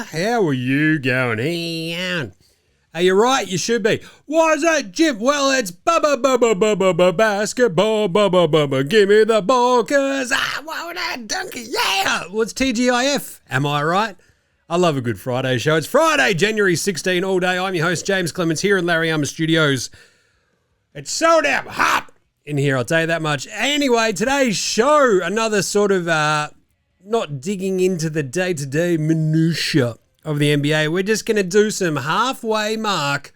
How are you going? Hey, you're right, you should be. Why is that, Jim? Well, it's basketball, give me the ball, cause I want that donkey, yeah! Well, it's TGIF, am I right? I love a good Friday show. It's Friday, January 16, all day. I'm your host, James Clements, here in Larry Armour Studios. It's so damn hot in here, I'll tell you that much. Anyway, today's show, another sort of, not digging into the day-to-day minutiae of the NBA. We're just going to do some halfway mark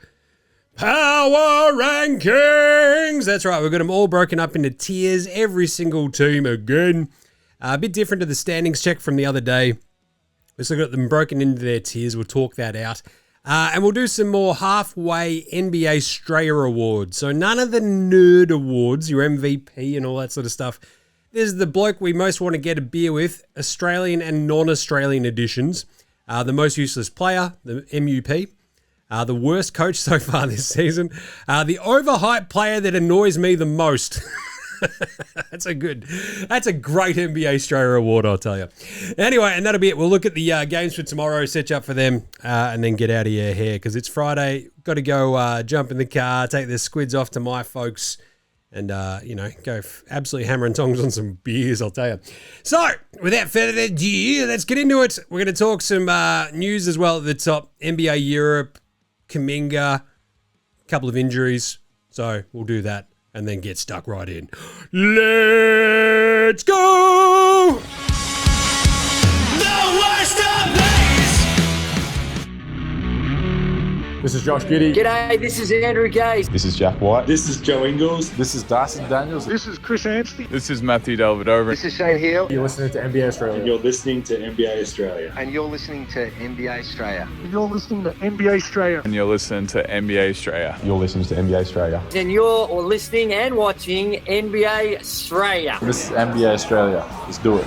power rankings. That's right, we've got them all broken up into tiers, every single team again. A bit different to the standings check from the other day. We've still got them broken into their tiers. We'll talk that out. And we'll do some more halfway NBA Straya Awards. So none of the nerd awards, your MVP and all that sort of stuff. This is the bloke we most want to get a beer with, Australian and non-Australian editions. The most useless player, the MUP. The worst coach so far this season. The overhyped player that annoys me the most. That's a great NBA Straya Award, I'll tell you. Anyway, and that'll be it. We'll look at the games for tomorrow, set you up for them, and then get out of your hair because it's Friday. Got to go jump in the car, take the squids off to my folks, and, go absolutely hammer and tongs on some beers, I'll tell you. So, without further ado, let's get into it. We're going to talk some news as well at the top. NBA Europe, Kuminga, a couple of injuries. So, we'll do that and then get stuck right in. Let's go! The worst of these! This is Josh Giddey. G'day, this is Andrew Gaze. This is Jack White. This is Joe Ingles. This is Darcy Daniels. This is Chris Anstey. This is Matthew Dellavedova. This is Shane Hill. You're listening to NBA Australia. And you're listening to NBA Australia. And you're listening to NBA Straya. And you're listening to NBA Straya. And you're listening to NBA Straya. You're listening to NBA Australia. And you're listening and watching NBA Straya. This is NBA Australia. Let's do it.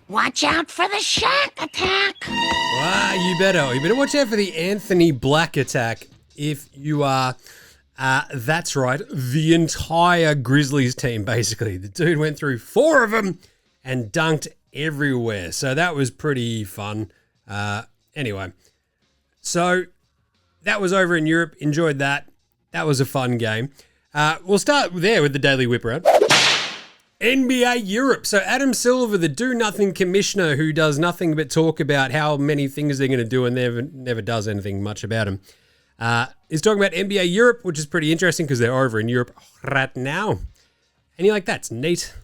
Watch out for the Shaq attack. Wow, you better watch out for the Anthony Black attack if you are, that's right, the entire Grizzlies team, basically. The dude went through 4 of them and dunked everywhere. So that was pretty fun. Anyway, so that was over in Europe. Enjoyed that. That was a fun game. We'll start there with the Daily Whip Around. NBA Europe. So Adam Silver, the do-nothing commissioner who does nothing but talk about how many things they're going to do and never does anything much about them, is talking about NBA Europe, which is pretty interesting because they're over in Europe right now. And you're like, that's neat.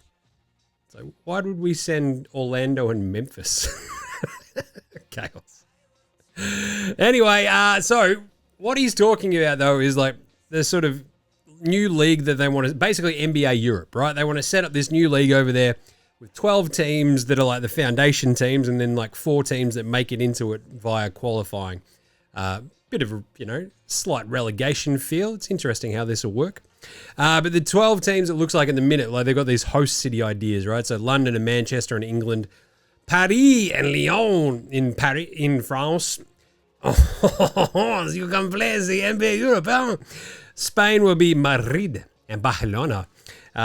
So why would we send Orlando and Memphis? Chaos. Anyway, so what he's talking about, though, is like the sort of new league that they want to, basically NBA Europe, right? They want to set up this new league over there with 12 teams that are like the foundation teams and then like 4 teams that make it into it via qualifying. Bit of a, slight relegation feel. It's interesting how this will work. But the 12 teams, it looks like in the minute, like they've got these host city ideas, right? So London and Manchester in England, Paris and Lyon in France. Oh, you can play the NBA Europe, huh? Spain will be Madrid and Barcelona.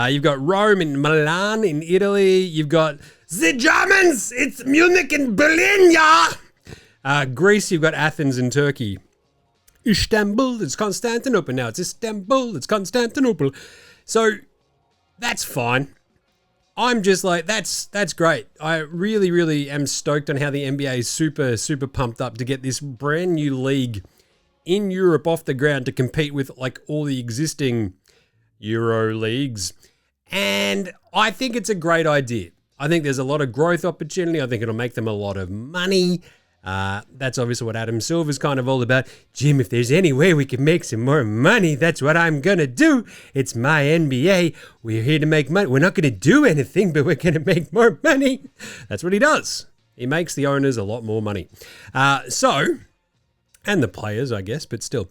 You've got Rome and Milan in Italy. You've got the Germans. It's Munich and Berlin, yeah. Greece, you've got Athens and Turkey. Istanbul, it's Constantinople now. It's Istanbul, it's Constantinople. So that's fine. I'm just like, that's great. I really, really am stoked on how the NBA is super, super pumped up to get this brand new league in Europe off the ground to compete with like all the existing Euro leagues. And I think it's a great idea. I think there's a lot of growth opportunity. I think it'll make them a lot of money. That's obviously what Adam Silver's kind of all about. Jim, if there's any way we can make some more money, that's what I'm going to do. It's my NBA. We're here to make money. We're not going to do anything, but we're going to make more money. That's what he does. He makes the owners a lot more money. And the players, I guess, but still.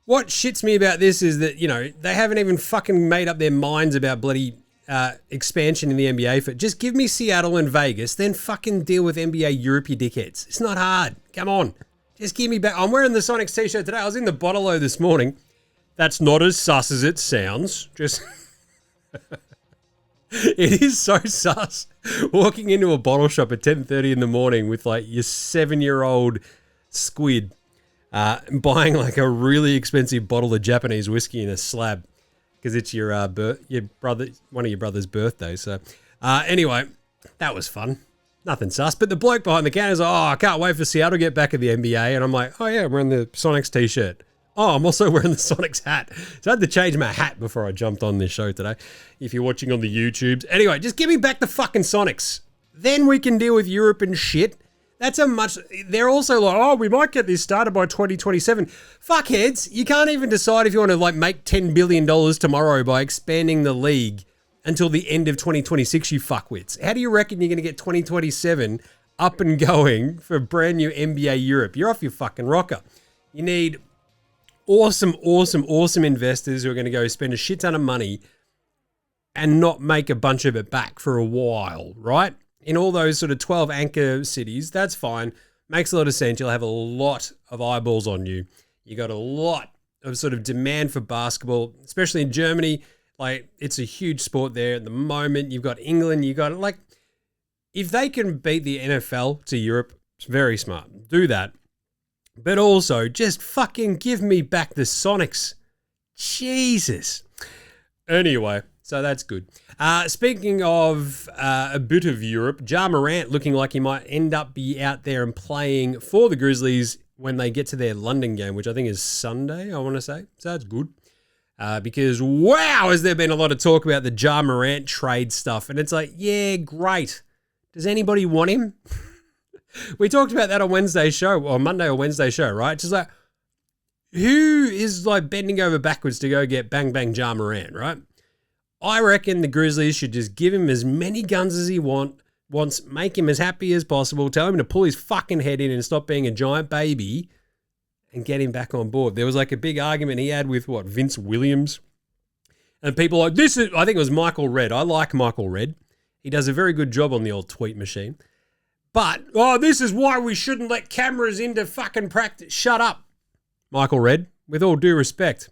What shits me about this is that, they haven't even fucking made up their minds about bloody expansion in the NBA. For just give me Seattle and Vegas, then fucking deal with NBA Europe, you dickheads. It's not hard. Come on. Just give me back. I'm wearing the Sonics t-shirt today. I was in the Bottle-O this morning. That's not as sus as it sounds. Just It is so sus walking into a bottle shop at 10:30 in the morning with like your 7-year-old squid, buying like a really expensive bottle of Japanese whiskey in a slab because it's your one of your brother's birthdays. So anyway, that was fun. Nothing sus. But the bloke behind the counter is like, oh, I can't wait for Seattle to get back at the NBA. And I'm like, oh yeah, I'm wearing the Sonics t-shirt. Oh, I'm also wearing the Sonics hat. So I had to change my hat before I jumped on this show today. If you're watching on the YouTubes. Anyway, just give me back the fucking Sonics. Then we can deal with Europe and shit. They're also like, oh, we might get this started by 2027. Fuckheads, you can't even decide if you want to like make $10 billion tomorrow by expanding the league until the end of 2026, you fuckwits. How do you reckon you're going to get 2027 up and going for brand new NBA Europe? You're off your fucking rocker. You need awesome investors who are going to go spend a shit ton of money and not make a bunch of it back for a while, right? In all those sort of 12 anchor cities, that's fine. Makes a lot of sense. You'll have a lot of eyeballs on you. You got a lot of sort of demand for basketball, especially in Germany. Like, it's a huge sport there at the moment. You've got England. You got, like, if they can beat the NFL to Europe, it's very smart. Do that. But also, just fucking give me back the Sonics. Jesus. Anyway, so that's good. Speaking of a bit of Europe, Ja Morant looking like he might end up be out there and playing for the Grizzlies when they get to their London game, which I think is Sunday, I want to say. So that's good. Because, wow, has there been a lot of talk about the Ja Morant trade stuff. And it's like, yeah, great. Does anybody want him? We talked about that on Wednesday's show, or Monday or Wednesday show, right? Just like, who is like bending over backwards to go get bang bang Ja Morant, right? I reckon the Grizzlies should just give him as many guns as he wants, make him as happy as possible, tell him to pull his fucking head in and stop being a giant baby, and get him back on board. There was like a big argument he had with Vince Williams, and people like, I think it was Michael Redd. I like Michael Redd. He does a very good job on the old tweet machine. But, this is why we shouldn't let cameras into fucking practice. Shut up, Michael Redd, with all due respect.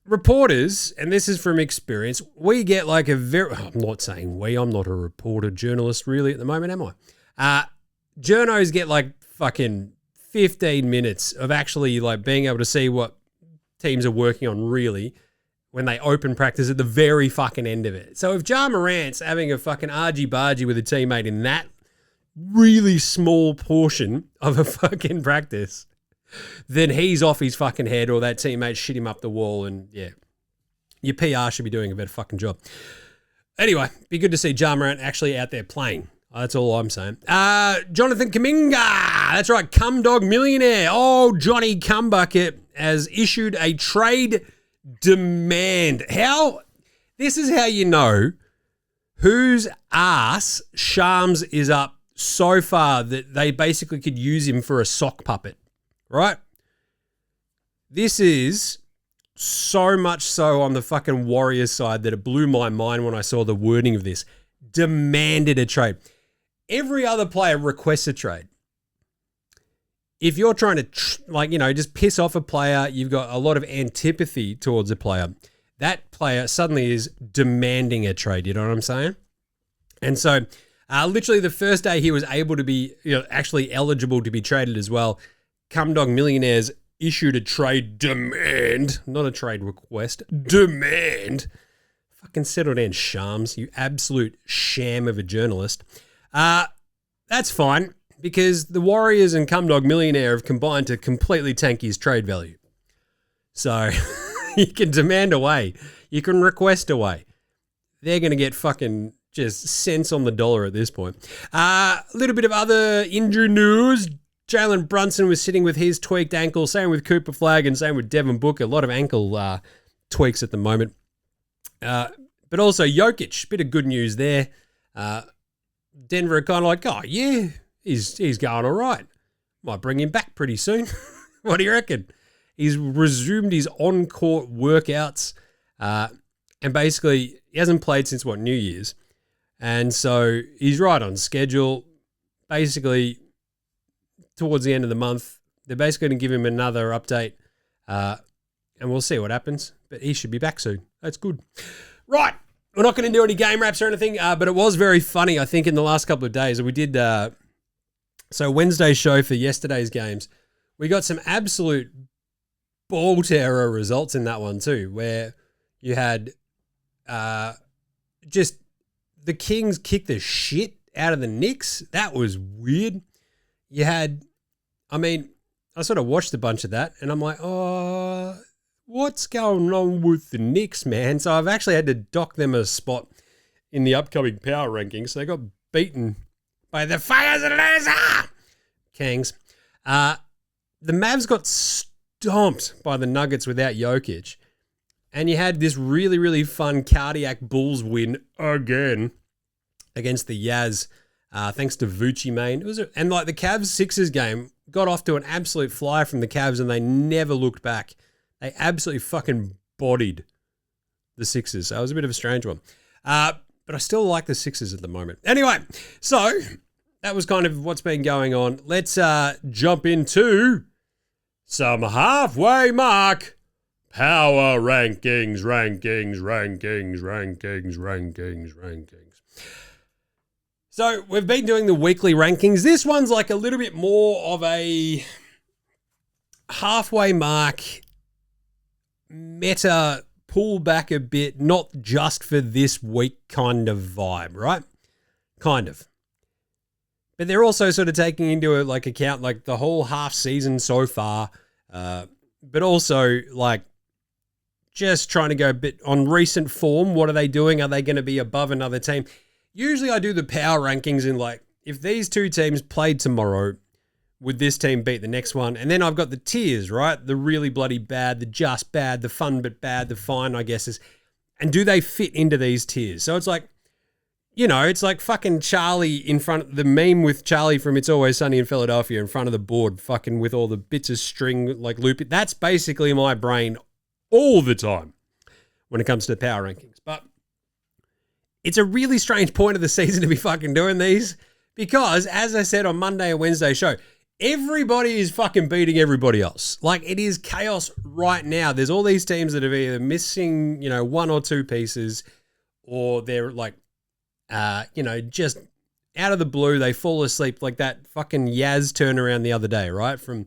Reporters, and this is from experience, we get like I'm not saying we, I'm not a reporter journalist really at the moment, am I? Journos get like fucking 15 minutes of actually like being able to see what teams are working on really when they open practice at the very fucking end of it. So if Ja Morant's having a fucking argy-bargy with a teammate in that really small portion of a fucking practice, then he's off his fucking head, or that teammate shit him up the wall, and yeah, your PR should be doing a better fucking job. Anyway, be good to see Ja Morant actually out there playing. That's all I'm saying. Jonathan Kuminga, that's right, Cum Dog Millionaire. Oh, Johnny Cumbucket has issued a trade demand. This is how you know whose ass Shams is up so far that they basically could use him for a sock puppet, right? This is so much so on the fucking Warriors side that it blew my mind when I saw the wording of this. Demanded a trade. Every other player requests a trade. If you're trying to, just piss off a player, you've got a lot of antipathy towards a player. That player suddenly is demanding a trade. You know what I'm saying? And so, literally the first day he was able to be, actually eligible to be traded as well, Cumdog Millionaires issued a trade demand, not a trade request, demand. Fucking settle down, Shams, you absolute sham of a journalist. That's fine, because the Warriors and Cumdog Millionaire have combined to completely tank his trade value. So you can demand away. You can request away. They're going to get fucking just cents on the dollar at this point. A little bit of other injury news. Jalen Brunson was sitting with his tweaked ankle. Same with Cooper Flagg and same with Devin Booker. A lot of ankle tweaks at the moment. But also Jokic. Bit of good news there. Denver are kind of like, oh yeah, he's going all right. Might bring him back pretty soon. What do you reckon? He's resumed his on-court workouts, and basically he hasn't played since New Year's, and so he's right on schedule. Basically, towards the end of the month, they're basically going to give him another update, and we'll see what happens. But he should be back soon. That's good. Right. we're not going to do any game wraps or anything, but it was very funny, I think, in the last couple of days. We did, so Wednesday's show for yesterday's games, we got some absolute ball terror results in that one too, where you had just the Kings kick the shit out of the Knicks. That was weird. You had, I mean, I sort of watched a bunch of that, and I'm like, oh, what's going on with the Knicks, man? So I've actually had to dock them a spot in the upcoming power rankings. They got beaten by the Fires and Laser Kings. The Mavs got stomped by the Nuggets without Jokic. And you had this really, really fun cardiac Bulls win again against the Yaz, thanks to Vucci, main. And like the Cavs-Sixers game got off to an absolute flyer from the Cavs, and they never looked back. They absolutely fucking bodied the Sixers. So it was a bit of a strange one. But I still like the Sixers at the moment. Anyway, so that was kind of what's been going on. Let's jump into some halfway mark power rankings. So we've been doing the weekly rankings. This one's like a little bit more of a halfway mark meta, pull back a bit, not just for this week kind of vibe, right? Kind of. But they're also sort of taking into account like the whole half season so far, but also like just trying to go a bit on recent form. What are they doing? Are they going to be above another team? Usually I do the power rankings in like, if these two teams played tomorrow, would this team beat the next one? And then I've got the tiers, right? The really bloody bad, the just bad, the fun but bad, the fine, I guess is. And do they fit into these tiers? So it's like, you know, it's like fucking Charlie in front of the meme with Charlie from It's Always Sunny in Philadelphia in front of the board, fucking with all the bits of string like loopy. That's basically my brain all the time when it comes to power rankings. But it's a really strange point of the season to be fucking doing these because, as I said on Monday and Wednesday show, everybody is fucking beating everybody else. Like, it is chaos right now. There's all these teams that are either missing, you know, one or two pieces, or they're like, you know, just out of the blue, they fall asleep like that fucking Yaz turnaround the other day, right? From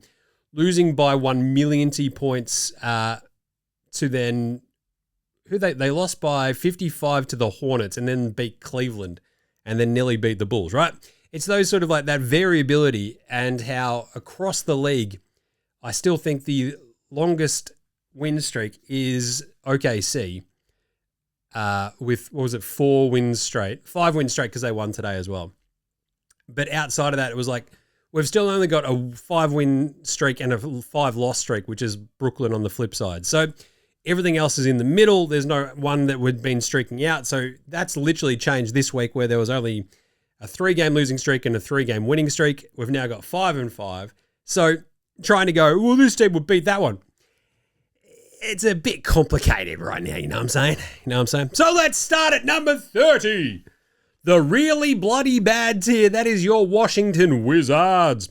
losing by 1 millionty points to then, they lost by 55 to the Hornets and then beat Cleveland and then nearly beat the Bulls, right? It's those sort of like that variability and how across the league, I still think the longest win streak is OKC with, what was it, 5 wins straight because they won today as well. But outside of that, it was like, we've still only got a 5-win streak and a 5-loss streak, which is Brooklyn on the flip side. So everything else is in the middle. There's no one that would been streaking out. So that's literally changed this week where there was only a 3-game losing streak and a 3-game winning streak. We've now got 5 and 5. So trying to go, well, this team would beat that one. It's a bit complicated right now, you know what I'm saying? So let's start at number 30. The really bloody bad tier. That is your Washington Wizards.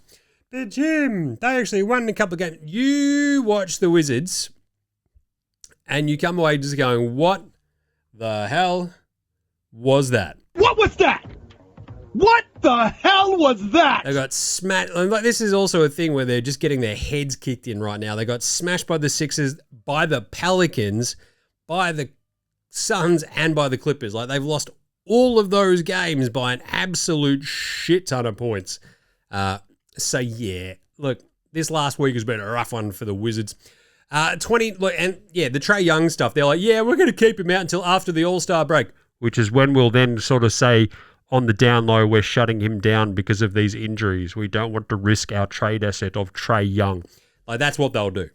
But Jim, they actually won a couple of games. You watch the Wizards and you come away just going, what the hell was that? What was that? What the hell was that? They got smashed. Like, this is also a thing where they're just getting their heads kicked in right now. They got smashed by the Sixers, by the Pelicans, by the Suns, and by the Clippers. Like, they've lost all of those games by an absolute shit ton of points. So, yeah, look, this last week has been a rough one for the Wizards. The Trae Young stuff. They're like, yeah, we're going to keep him out until after the All-Star break, which is when we'll then sort of say, on the down low, we're shutting him down because of these injuries. We don't want to risk our trade asset of Trae Young. Like, that's what they'll do.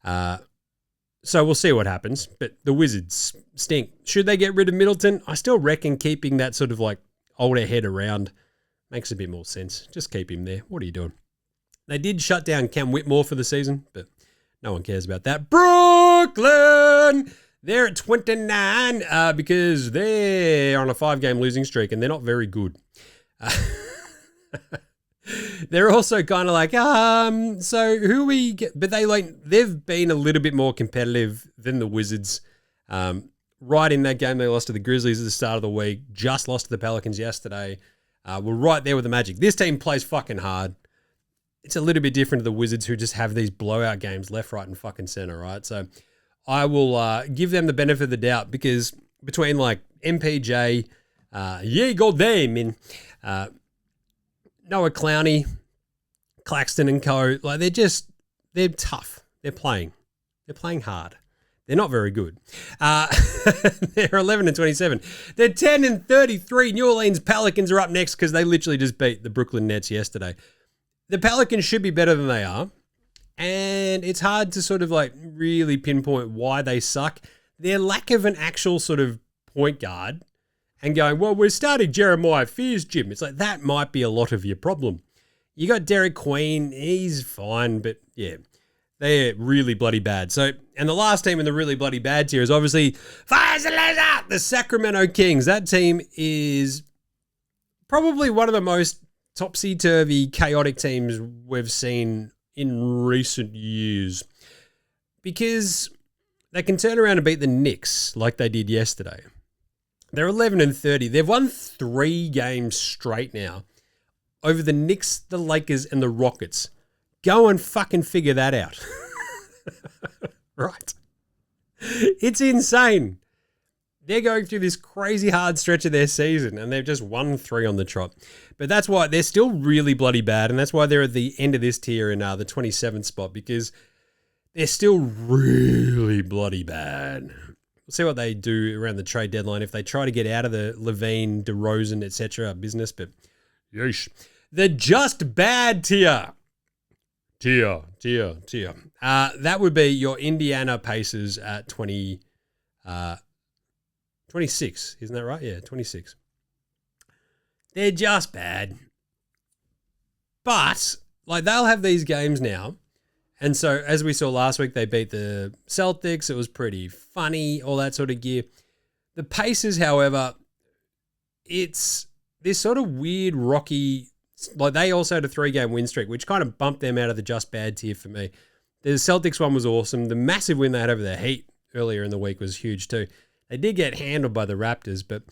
So we'll see what happens. But the Wizards stink. Should they get rid of Middleton? I still reckon keeping that sort of like older head around makes a bit more sense. Just keep him there. What are you doing? They did shut down Cam Whitmore for the season, but no one cares about that. Brooklyn! They're at 29 because they're on a 5-game losing streak and they're not very good. They're also kind of like, so who we get? But they've been a little bit more competitive than the Wizards. right in that game. They lost to the Grizzlies at the start of the week, just lost to the Pelicans yesterday. We're right there with the Magic. This team plays fucking hard. It's a little bit different to the Wizards who just have these blowout games left, right, and fucking center, right? So I will give them the benefit of the doubt because between like MPJ, Goddamn, and Noah Clowney, Claxton and co, like they're tough. They're playing hard. They're not very good. They're 11-27. They're 10-33. New Orleans Pelicans are up next because they literally just beat the Brooklyn Nets yesterday. The Pelicans should be better than they are, and it's hard to sort of like really pinpoint why they suck. Their lack of an actual sort of point guard and going, well, we're starting Jeremiah Fears, Jim. It's like that might be a lot of your problem. You got Derek Queen. He's fine, but yeah, they're really bloody bad. So, and the last team in the really bloody bad tier is obviously the Sacramento Kings. That team is probably one of the most topsy-turvy, chaotic teams we've seen in recent years because they can turn around and beat the Knicks like they did yesterday. They're 11-30. They've won 3 games straight now over the Knicks, the Lakers, and the Rockets. Go and fucking figure that out. Right? It's insane. They're going through this crazy hard stretch of their season and they've just won 3 on the trot. But that's why they're still really bloody bad and that's why they're at the end of this tier in the 27th spot because they're still really bloody bad. We'll see what they do around the trade deadline if they try to get out of the Levine, DeRozan, etc. business. But yeesh. The just bad tier. Tier. That would be your Indiana Pacers at 26, isn't that right? Yeah, 26. They're just bad. But, like, they'll have these games now. And so, as we saw last week, they beat the Celtics. It was pretty funny, all that sort of gear. The Pacers, however, it's this sort of weird, rocky... Like, they also had a 3-game win streak, which kind of bumped them out of the just bad tier for me. The Celtics one was awesome. The massive win they had over the Heat earlier in the week was huge too. They did get handled by the Raptors, but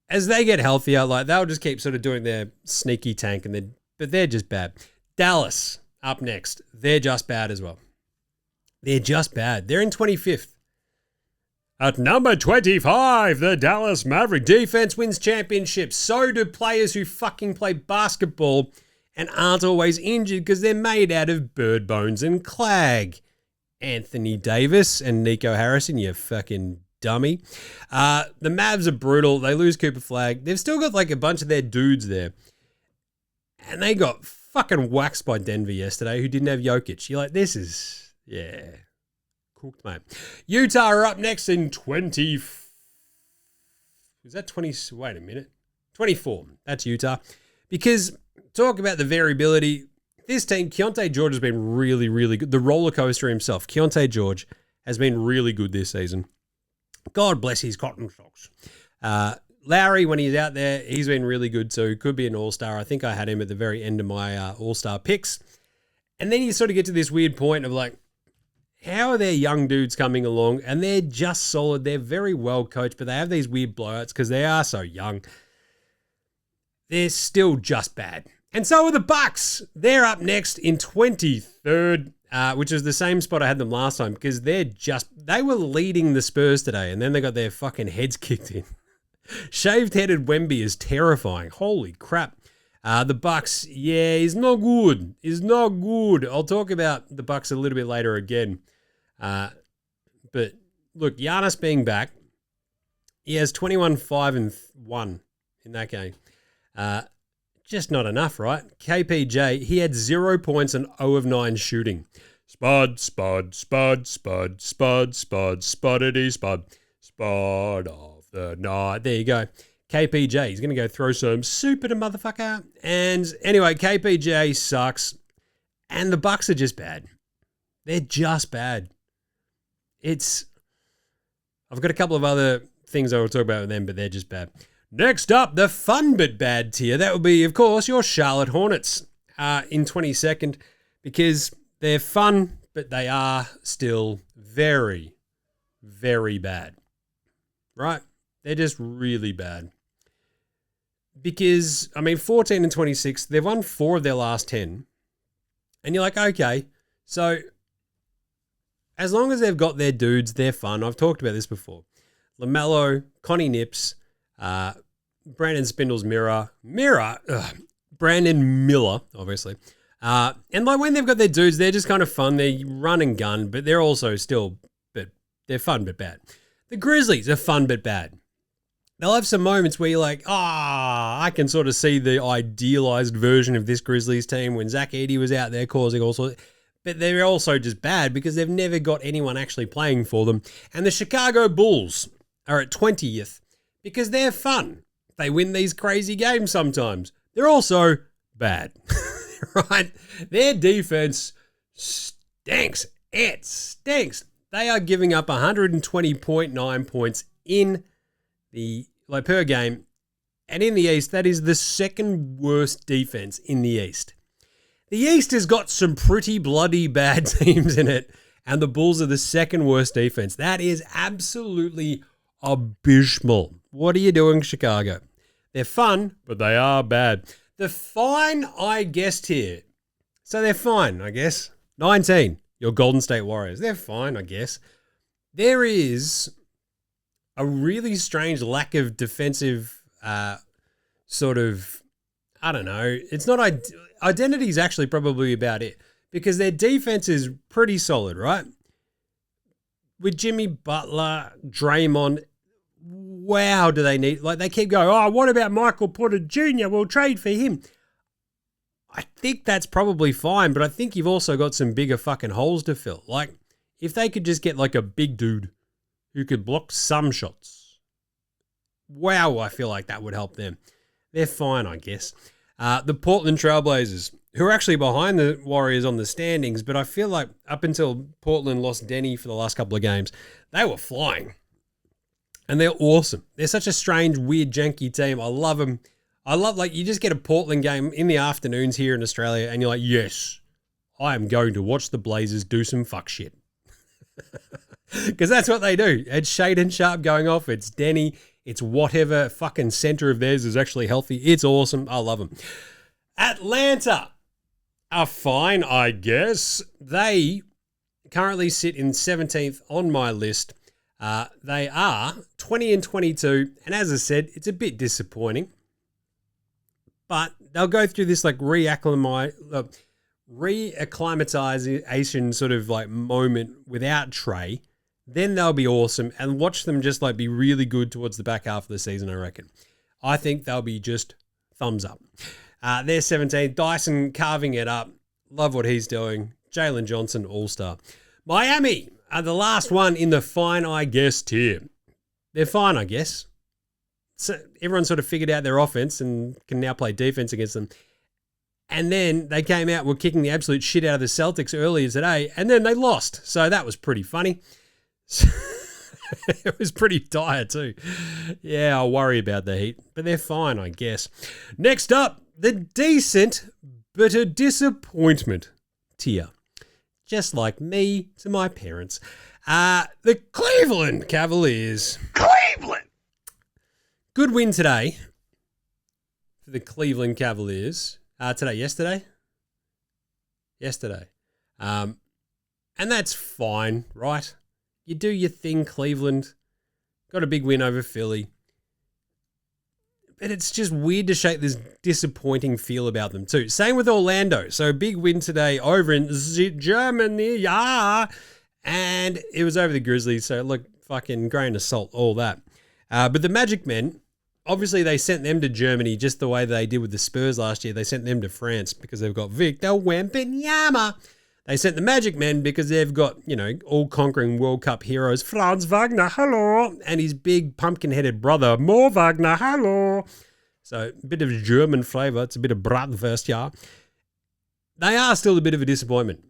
as they get healthier, like they'll just keep sort of doing their sneaky tank, but they're just bad. Dallas up next. They're just bad as well. They're just bad. They're in 25th. At number 25, the Dallas Maverick defense wins championships. So do players who fucking play basketball and aren't always injured because they're made out of bird bones and clag. Anthony Davis and Nico Harrison, you fucking dummy. The Mavs are brutal. They lose Cooper Flagg. They've still got like a bunch of their dudes there. And they got fucking waxed by Denver yesterday who didn't have Jokic. You're like, this is, yeah, cooked, mate. Utah are up next in 20. Is that 20? Wait a minute. 24. That's Utah. Because talk about the variability. This team, Keontae George has been really, really good. The roller coaster himself, Keontae George, has been really good this season. God bless his cotton socks. Lowry, when he's out there, he's been really good too. Could be an all-star. I think I had him at the very end of my all-star picks. And then you sort of get to this weird point of like, how are their young dudes coming along? And they're just solid. They're very well coached, but they have these weird blowouts because they are so young. They're still just bad. And so are the Bucks. They're up next in 23rd, which is the same spot I had them last time because they were leading the Spurs today and then they got their fucking heads kicked in. Shaved-headed Wemby is terrifying. Holy crap. The Bucks, yeah, he's not good. He's not good. I'll talk about the Bucks a little bit later again. But look, Giannis being back, he has 21-5-1 in that game. Just not enough, right? KPJ, he had 0 points and 0 of 9 shooting. Spud, spuddity spud. Spud of the night. There you go. KPJ, he's going to go throw some soup at a motherfucker. And anyway, KPJ sucks. And the Bucks are just bad. They're just bad. I've got a couple of other things I will talk about with them, but they're just bad. Next up, the fun but bad tier. That would be, of course, your Charlotte Hornets in 22nd because they're fun, but they are still very, very bad. right? They're just really bad. Because, 14 and 26, they've won 4 of their last 10. And you're like, okay, so as long as they've got their dudes, they're fun. I've talked about this before. LaMelo, Connie Nips, Brandon Spindle's Brandon Miller, obviously. And like when they've got their dudes, they're just kind of fun. They run and gun, but they're also still, but they're fun but bad. The Grizzlies are fun but bad. They'll have some moments where you're like, I can sort of see the idealized version of this Grizzlies team when Zach Edey was out there causing all sorts. But they're also just bad because they've never got anyone actually playing for them. And the Chicago Bulls are at 20th because they're fun. They win these crazy games sometimes. They're also bad, right? Their defense stinks. It stinks. They are giving up 120.9 points in the per game. And in the East, that is the second worst defense in the East. The East has got some pretty bloody bad teams in it, and the Bulls are the second worst defense. That is absolutely abysmal. What are you doing, Chicago? They're fun, but they are bad. The fine I guessed here. So they're fine, I guess. 19, your Golden State Warriors. They're fine, I guess. There is a really strange lack of defensive sort of, I don't know. It's not identity is actually probably about it because their defense is pretty solid, right? With Jimmy Butler, Draymond, wow, do they need, they keep going, what about Michael Porter Jr.? We'll trade for him. I think that's probably fine, but I think you've also got some bigger fucking holes to fill. Like, if they could just get like a big dude who could block some shots. Wow, I feel like that would help them. They're fine, I guess. The Portland Trailblazers, who are actually behind the Warriors on the standings, but I feel like up until Portland lost Denny for the last couple of games, they were flying. And they're awesome. They're such a strange, weird, janky team. I love them. I love, you just get a Portland game in the afternoons here in Australia, and you're like, yes, I am going to watch the Blazers do some fuck shit. Because that's what they do. It's Shaden Sharp going off. It's Denny. It's whatever fucking center of theirs is actually healthy. It's awesome. I love them. Atlanta are fine, I guess. They currently sit in 17th on my list. They are 20 and 22. And as I said, it's a bit disappointing. But they'll go through this reacclimatization sort of moment without Trey. Then they'll be awesome, and watch them just be really good towards the back half of the season, I reckon. I think they'll be just thumbs up. They're 17. Dyson carving it up. Love what he's doing. Jalen Johnson, all-star. Miami are the last one in the fine, I guess, tier. They're fine, I guess. So everyone sort of figured out their offense and can now play defense against them. And then they came out, were kicking the absolute shit out of the Celtics earlier today, and then they lost. So that was pretty funny. It was pretty dire too. Yeah, I'll worry about the Heat, but they're fine, I guess. Next up, the decent but a disappointment tier. Just like me to my parents. The Cleveland Cavaliers. Cleveland! Good win today for the Cleveland Cavaliers. Yesterday. And that's fine, right? You do your thing, Cleveland. Got a big win over Philly. But it's just weird to shake this disappointing feel about them too. Same with Orlando. So big win today over in Germany. Yeah. And it was over the Grizzlies. So look, fucking grain of salt, all that. But the Magic Men, obviously they sent them to Germany just the way they did with the Spurs last year. They sent them to France because they've got Victor Wembanyama. They sent the Magic Men because they've got, all-conquering World Cup heroes, Franz Wagner, hello, and his big pumpkin-headed brother, Mo Wagner, hello. So a bit of German flavour. It's a bit of Bratwurst, yeah. They are still a bit of a disappointment.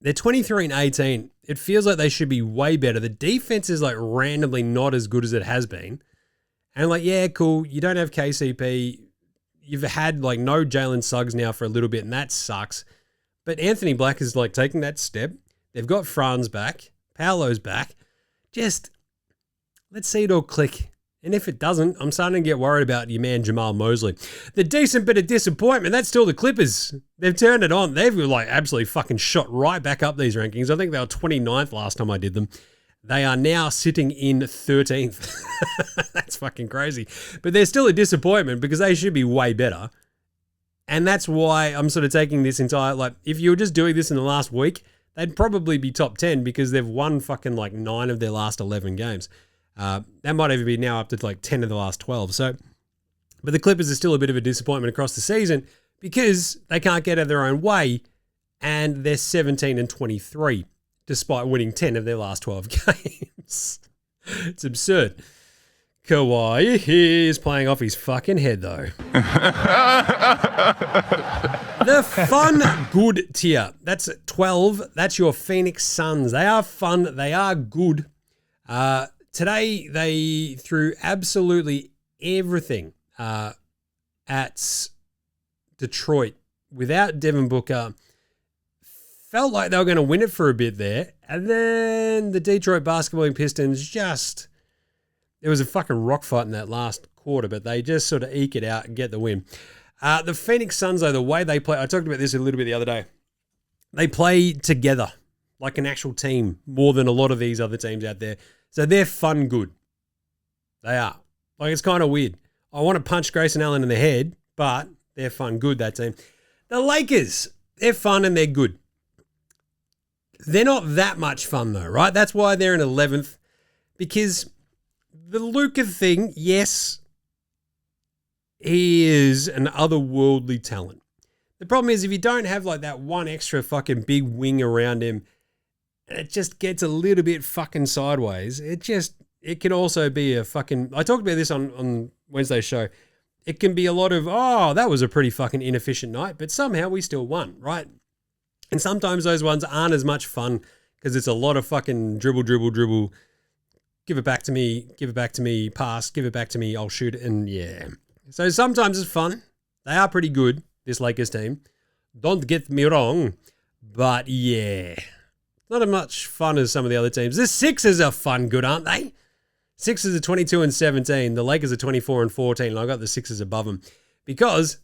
They're 23 and 18. It feels like they should be way better. The defense is randomly not as good as it has been. And yeah, cool. You don't have KCP. You've had no Jalen Suggs now for a little bit, and that sucks. But Anthony Black is taking that step. They've got Franz back. Paolo's back. Just, Let's see it all click. And if it doesn't, I'm starting to get worried about your man Jamal Mosley. The decent bit of disappointment, that's still the Clippers. They've turned it on. They've like absolutely fucking shot right back up these rankings. I think they were 29th last time I did them. They are now sitting in 13th. That's fucking crazy. But they're still a disappointment because they should be way better. And that's why I'm sort of taking this entire, like, if you were just doing this in the last week, they'd probably be top 10 because they've won fucking like 9 of their last 11 games. That might even be now up to like 10 of the last 12. So, but the Clippers are still a bit of a disappointment across the season because they can't get out of their own way and they're 17-23 despite winning 10 of their last 12 games. It's absurd. Kawhi is playing off his fucking head though. The fun good tier. That's 12. That's your Phoenix Suns. They are fun. They are good. Today, they threw absolutely everything at Detroit without Devin Booker. Felt like they were going to win it for a bit there. And then the Detroit basketballing Pistons it was a fucking rock fight in that last quarter, but they just sort of eke it out and get the win. The Phoenix Suns, though, the way they play, I talked about this a little bit the other day. They play together like an actual team more than a lot of these other teams out there. So they're fun good. They are. Like, it's kind of weird. I want to punch Grayson Allen in the head, but they're fun good, that team. The Lakers, they're fun and they're good. They're not that much fun, though, right? That's why they're in 11th. Because the Luka thing, yes, he is an otherworldly talent. The problem is if you don't have like that one extra fucking big wing around him, it just gets a little bit fucking sideways. It can also be a fucking, I talked about this on Wednesday's show. It can be a lot of, oh, that was a pretty fucking inefficient night, but somehow we still won, right? And sometimes those ones aren't as much fun because it's a lot of fucking dribble, give it back to me, pass, give it back to me, I'll shoot it, and yeah. So sometimes it's fun. They are pretty good, this Lakers team. Don't get me wrong, but yeah. Not as much fun as some of the other teams. The Sixers are fun good, aren't they? Sixers are 22-17. The Lakers are 24-14. And I got the Sixers above them because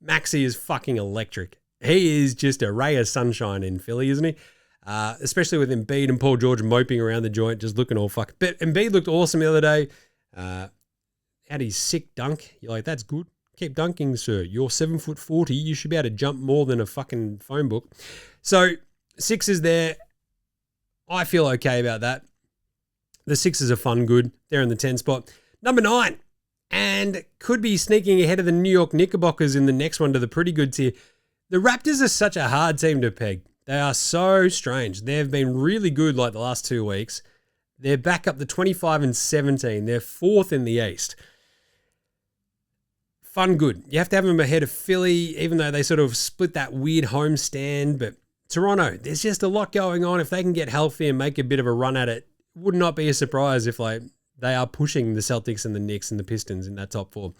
Maxey is fucking electric. He is just a ray of sunshine in Philly, isn't he? Especially with Embiid and Paul George moping around the joint, just looking all fucking. But Embiid looked awesome the other day. Had his sick dunk. You're like, that's good. Keep dunking, sir. You're 7'40". You should be able to jump more than a fucking phone book. So Sixers there. I feel okay about that. The Sixers are fun good. They're in the 10 spot. Number 9. And could be sneaking ahead of the New York Knickerbockers in the next one to the pretty good tier. The Raptors are such a hard team to peg. They are so strange. They've been really good like the last 2 weeks. They're back up to 25-17. They're 4th in the East. Fun good. You have to have them ahead of Philly, even though they sort of split that weird homestand, but Toronto, there's just a lot going on. If they can get healthy and make a bit of a run at it, would not be a surprise if like they are pushing the Celtics and the Knicks and the Pistons in that top 4.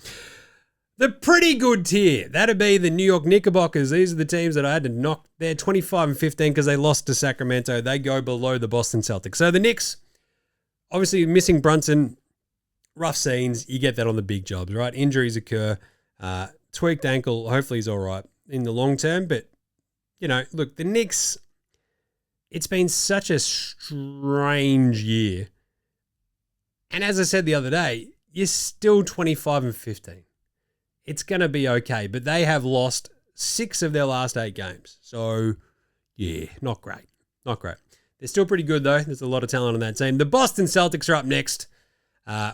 The pretty good tier, that'd be the New York Knickerbockers. These are the teams that I had to knock. They're 25-15 because they lost to Sacramento. They go below the Boston Celtics. So the Knicks, obviously missing Brunson, rough scenes. You get that on the big jobs, right? Injuries occur. Tweaked ankle, hopefully he's all right in the long term, but you know, look, the Knicks, it's been such a strange year. And as I said the other day, you're still 25-15. It's going to be okay, but they have lost 6 of their last 8 games. So, yeah, not great. Not great. They're still pretty good, though. There's a lot of talent on that team. The Boston Celtics are up next.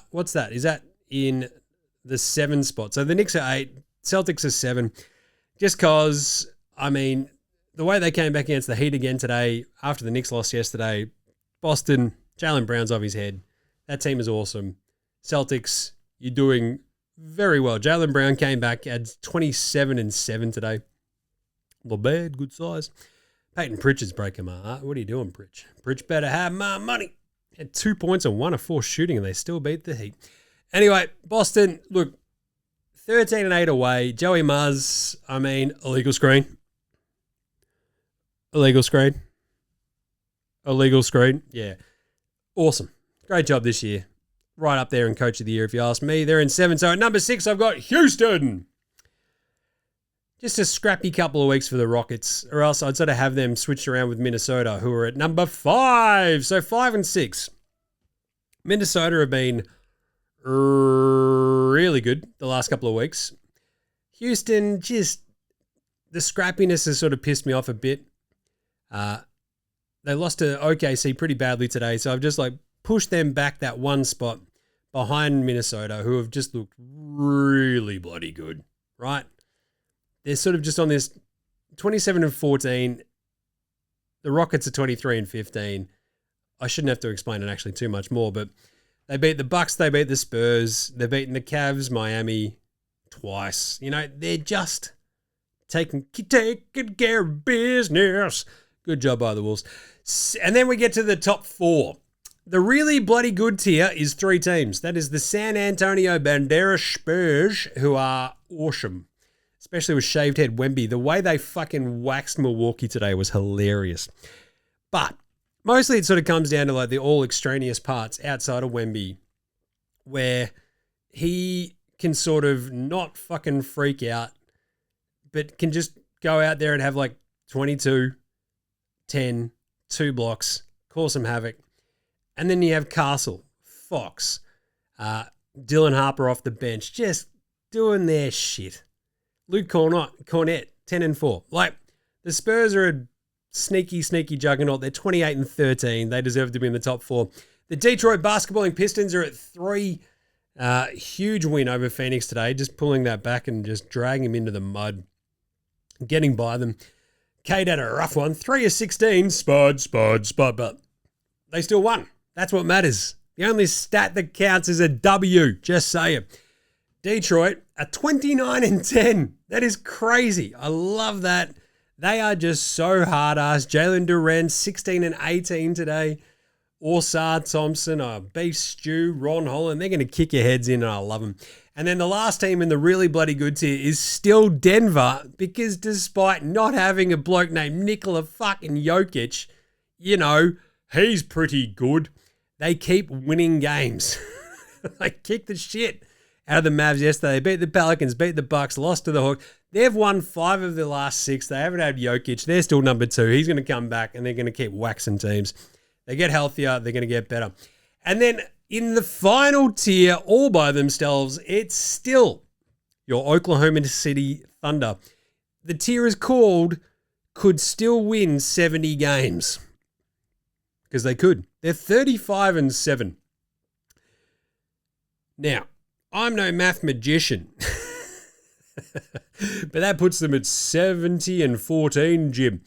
What's that? Is that in the 7 spot? So the Knicks are 8, Celtics are 7. Just because, I mean, the way they came back against the Heat again today, after the Knicks lost yesterday, Boston, Jaylen Brown's off his head. That team is awesome. Celtics, you're doing very well. Jaylen Brown came back, had 27-7 today. Not bad, good size. Peyton Pritchard's breaking my heart. What are you doing, Pritch? Pritch better have my money. Had 2 points and 1 of 4 shooting, and they still beat the Heat. Anyway, Boston, look, 13-8 away. Joey Muzz, I mean, illegal screen. Illegal screen. Illegal screen. Yeah. Awesome. Great job this year. right up there in Coach of the Year, if you ask me. They're in 7. So at number 6, I've got Houston. Just a scrappy couple of weeks for the Rockets, or else I'd sort of have them switched around with Minnesota, who are at number 5. So 5 and 6. Minnesota have been really good the last couple of weeks. Houston, just the scrappiness has sort of pissed me off a bit. They lost to OKC pretty badly today, so I've just pushed them back that one spot behind Minnesota, who have just looked really bloody good, right? They're sort of just on this 27 and 14. The Rockets are 23 and 15. I shouldn't have to explain it actually too much more, but they beat the Bucks, they beat the Spurs, they've beaten the Cavs, Miami twice. They're just taking care of business. Good job by the Wolves. And then we get to the top 4. The really bloody good tier is 3 teams. That is the San Antonio Banderas Spurs, who are awesome, especially with shaved head Wemby. The way they fucking waxed Milwaukee today was hilarious. But mostly it sort of comes down to the all extraneous parts outside of Wemby, where he can sort of not fucking freak out, but can just go out there and have 22, 10, 2 blocks, cause some havoc. And then you have Castle, Fox, Dylan Harper off the bench, just doing their shit. Luke Cornett, 10 and 4. The Spurs are a sneaky juggernaut. They're 28 and 13. They deserve to be in the top 4. The Detroit basketballing Pistons are at 3. Huge win over Phoenix today, just pulling that back and just dragging him into the mud, getting by them. Cade had a rough one, 3 of 16, spud, but they still won. That's what matters. The only stat that counts is a W, just saying. Detroit are 29 and 10. That is crazy. I love that. They are just so hard-ass. Jalen Duren, 16 and 18 today. Orsar Thompson, Beef Stew, Ron Holland. They're going to kick your heads in, and I love them. And then the last team in the really bloody good tier is still Denver, because despite not having a bloke named Nikola fucking Jokic, he's pretty good. They keep winning games. They kicked the shit out of the Mavs yesterday. They beat the Pelicans, beat the Bucks, lost to the Hawks. They've won 5 of the last 6. They haven't had Jokic. They're still number 2. He's going to come back, and they're going to keep waxing teams. They get healthier. They're going to get better. And then in the final tier, all by themselves, it's still your Oklahoma City Thunder. The tier is called could still win 70 games. Because they could. They're 35 and 7. Now, I'm no math magician. But that puts them at 70 and 14, Jim.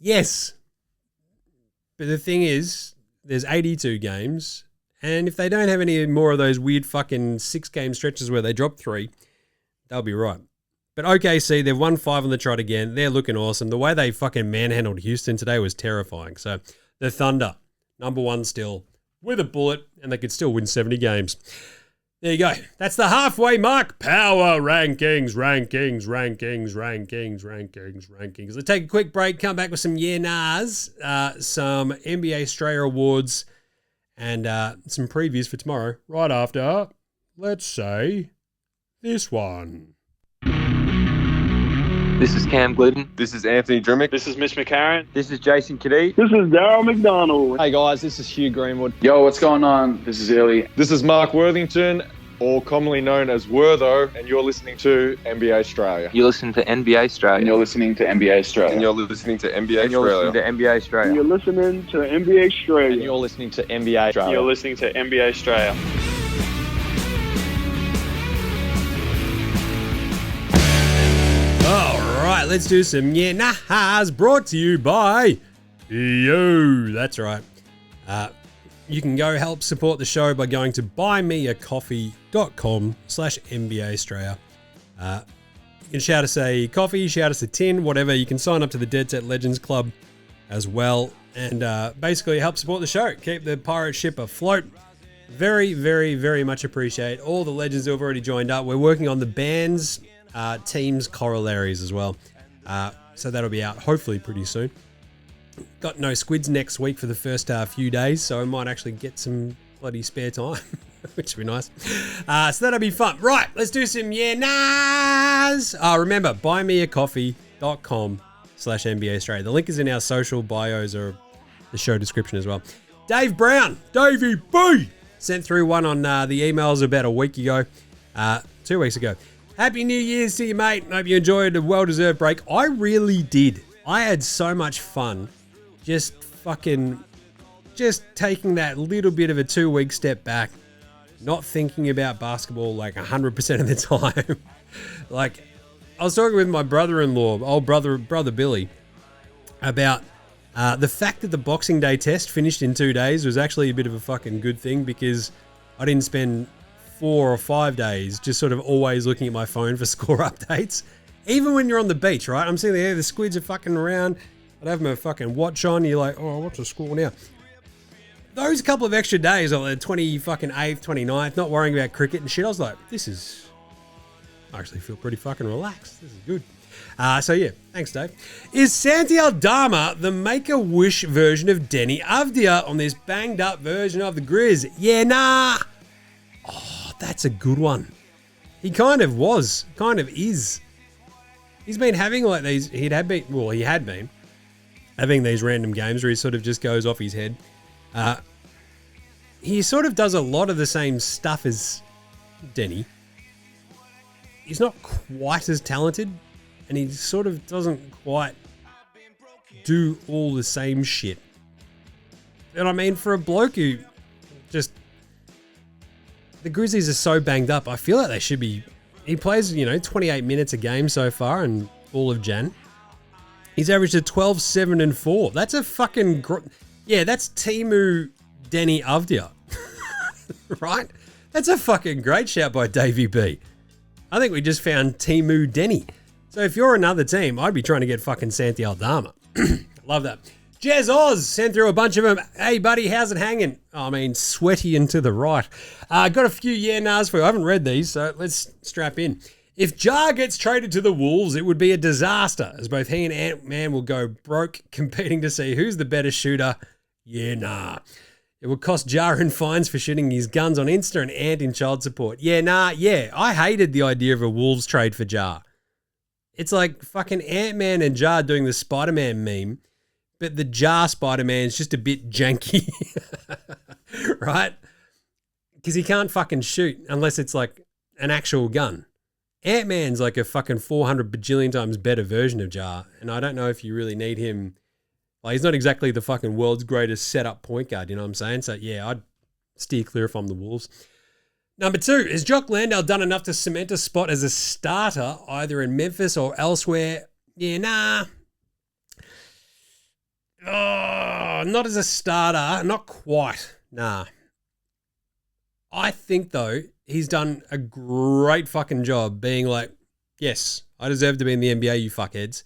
Yes. But the thing is, there's 82 games. And if they don't have any more of those weird fucking 6-game stretches where they drop 3, they'll be right. But OKC, they've won 5 on the trot again. They're looking awesome. The way they fucking manhandled Houston today was terrifying. So the Thunder, number 1 still, with a bullet, and they could still win 70 games. There you go. That's the halfway mark. Power rankings. Let's take a quick break, come back with some yeah-nahs, some NBA Straya Awards, and some previews for tomorrow, right after, let's say, this one. This is Cam Glidden. This is Anthony Drimmick. This is Mitch McCarron. This is Jason Kadee. This is Daryl McDonald. Hey guys, this is Hugh Greenwood. Yo, what's going on? This is Illy. This is Mark Worthington, or commonly known as Wortho, and you're listening to NBA Australia. You listen to NBA Australia. And you're listening to NBA Australia. And you're listening to NBA And you're listening to Australia. NBA Australia. And you're listening to NBA Australia. And you're listening to NBA Australia. You're listening to NBA Australia. All right, let's do some yeah-nahs, brought to you by Yo. That's right. You can go help support the show by going to buymeacoffee.com/NBA Australia. You can shout us a coffee, shout us a tin, whatever. You can sign up to the Dead Set Legends Club as well. And basically help support the show. Keep the pirate ship afloat. Very, very, very much appreciate all the legends who have already joined up. We're working on the band's team's corollaries as well. So that'll be out hopefully pretty soon. Got no squids next week for the first few days, so I might actually get some bloody spare time. which would be nice. So that'll be fun. Right, let's do some nas. Remember, buymeacoffee.com/NBA Australia. The link is in our social bios or the show description as well. Dave Brown, Davey B, sent through one on the emails about a week ago, 2 weeks ago. Happy New Year's to you, mate. Hope you enjoyed a well-deserved break. I really did. I had so much fun just taking that little bit of a 2-week step back, not thinking about basketball like 100% of the time. Like, I was talking with my brother-in-law, old brother Billy, about the fact that the Boxing Day test finished in 2 days was actually a bit of a fucking good thing, because I didn't spend 4 or 5 days just sort of always looking at my phone for score updates. Even when you're on the beach, right? I'm sitting there, the squids are fucking around. I'd have my fucking watch on. You're like, oh, what's the score now? Those couple of extra days on the 28th, 29th, not worrying about cricket and shit, I was like, I actually feel pretty fucking relaxed. This is good. So yeah, thanks, Dave. Is Santi Aldama the Make-A-Wish version of Denny Avdia on this banged up version of the Grizz? Yeah, nah. Oh, that's a good one. He kind of was, kind of is. He's been having like these, he had been having these random games where he sort of just goes off his head. He sort of does a lot of the same stuff as Denny. He's not quite as talented, and he sort of doesn't quite do all the same shit. And I mean, for a bloke who just... The Grizzlies are so banged up, I feel like they should be... He plays, 28 minutes a game so far in all of Jan. He's averaged a 12, 7, and 4. That's a fucking... Yeah, that's Timu Denny Avdia. Right? That's a fucking great shout by Davey B. I think we just found Timu Denny. So if you're another team, I'd be trying to get fucking Santi Aldama. Love that. Jazz Oz sent through a bunch of them. Hey, buddy, how's it hanging? I mean, sweaty and to the right. Got a few nars for you. I haven't read these, so let's strap in. If Jar gets traded to the Wolves, it would be a disaster, as both he and Ant-Man will go broke competing to see who's the better shooter. Yeah, nah. It would cost Jar in fines for shooting his guns on Insta and Ant in child support. Yeah, nah, yeah. I hated the idea of a Wolves trade for Jar. It's like fucking Ant-Man and Jar doing the Spider-Man meme, but the Jar Spider-Man's just a bit janky. Right? Because he can't fucking shoot unless it's like an actual gun. Ant-Man's like a fucking 400 bajillion times better version of Jar, and I don't know if you really need him. Like, he's not exactly the fucking world's greatest setup point guard, you know what I'm saying? So, yeah, I'd steer clear if I'm the Wolves. Number 2, has Jock Landale done enough to cement a spot as a starter, either in Memphis or elsewhere? Yeah, nah. Oh, not as a starter. Not quite. Nah. I think, though, he's done a great fucking job being like, yes, I deserve to be in the NBA, you fuckheads.